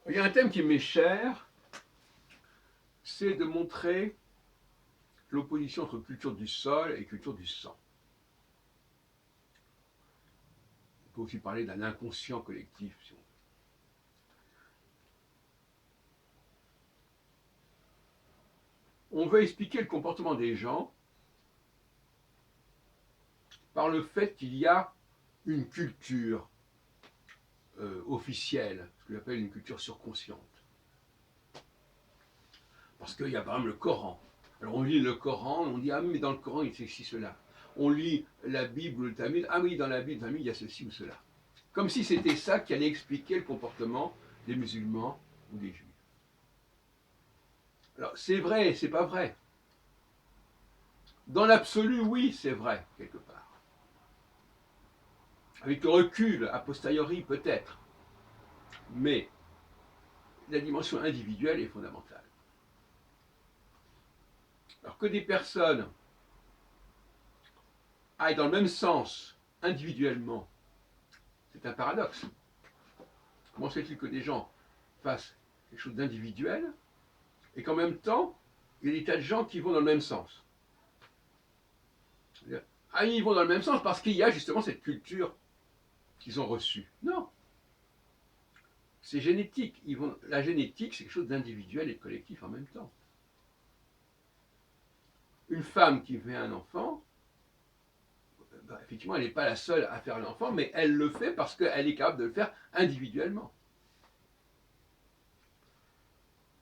Il y a un thème qui m'est cher, c'est de montrer l'opposition entre culture du sol et culture du sang. On peut aussi parler d'un inconscient collectif, si on veut. On veut expliquer le comportement des gens par le fait qu'il y a une culture officielle, ce que j'appelle une culture surconsciente. Parce qu'il y a par exemple le Coran. Alors on lit le Coran, on dit ah mais dans le Coran il y a ceci, cela. On lit la Bible ou le Talmud, ah oui dans la Bible, il y a ceci ou cela. Comme si c'était ça qui allait expliquer le comportement des musulmans ou des juifs. Alors c'est vrai et c'est pas vrai. Dans l'absolu, oui, c'est vrai, quelque part. Avec le recul, a posteriori, peut-être. Mais la dimension individuelle est fondamentale. Alors que des personnes aillent dans le même sens individuellement, c'est un paradoxe. Comment se fait-il que des gens fassent quelque chose d'individuel et qu'en même temps, il y a des tas de gens qui vont dans le même sens? Ah, ils vont dans le même sens parce qu'il y a justement cette culture qu'ils ont reçue. Non. C'est génétique. La génétique, c'est quelque chose d'individuel et de collectif en même temps. Une femme qui fait un enfant, effectivement, elle n'est pas la seule à faire un enfant, mais elle le fait parce qu'elle est capable de le faire individuellement.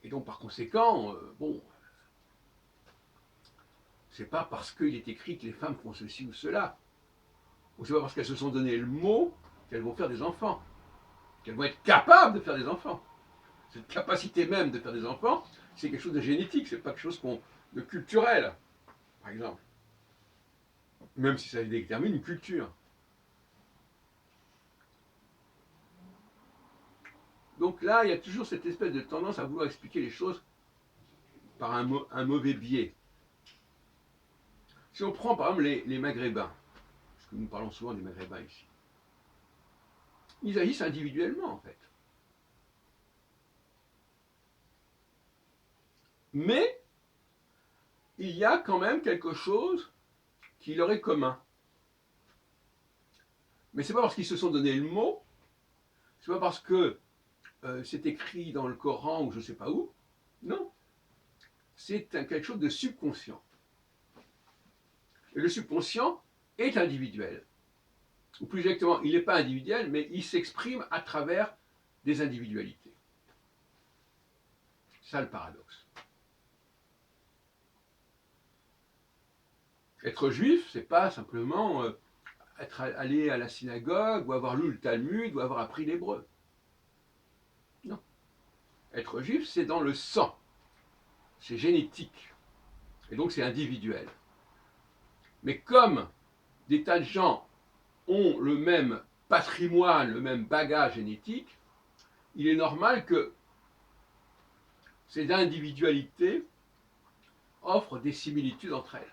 Et donc, par conséquent, bon, c'est pas parce qu'il est écrit que les femmes font ceci ou cela, ou c'est pas parce qu'elles se sont donné le mot qu'elles vont faire des enfants, qu'elles vont être capables de faire des enfants. Cette capacité même de faire des enfants, c'est quelque chose de génétique, c'est pas quelque chose de culturel, par exemple. Même si ça détermine une culture. Donc là, il y a toujours cette espèce de tendance à vouloir expliquer les choses par un mauvais biais. Si on prend par exemple les Maghrébins, parce que nous parlons souvent des Maghrébins ici, ils agissent individuellement en fait. Mais il y a quand même quelque chose qui leur est commun. Mais c'est pas parce qu'ils se sont donné le mot, c'est pas parce que c'est écrit dans le Coran ou je ne sais pas où. Non, c'est quelque chose de subconscient. Et le subconscient est individuel. Ou plus exactement, il n'est pas individuel, mais il s'exprime à travers des individualités. C'est ça le paradoxe. Être juif, c'est pas simplement être allé à la synagogue, ou avoir lu le Talmud, ou avoir appris l'hébreu. Non. Être juif, c'est dans le sang. C'est génétique. Et donc c'est individuel. Mais comme des tas de gens ont le même patrimoine, le même bagage génétique, il est normal que ces individualités offrent des similitudes entre elles.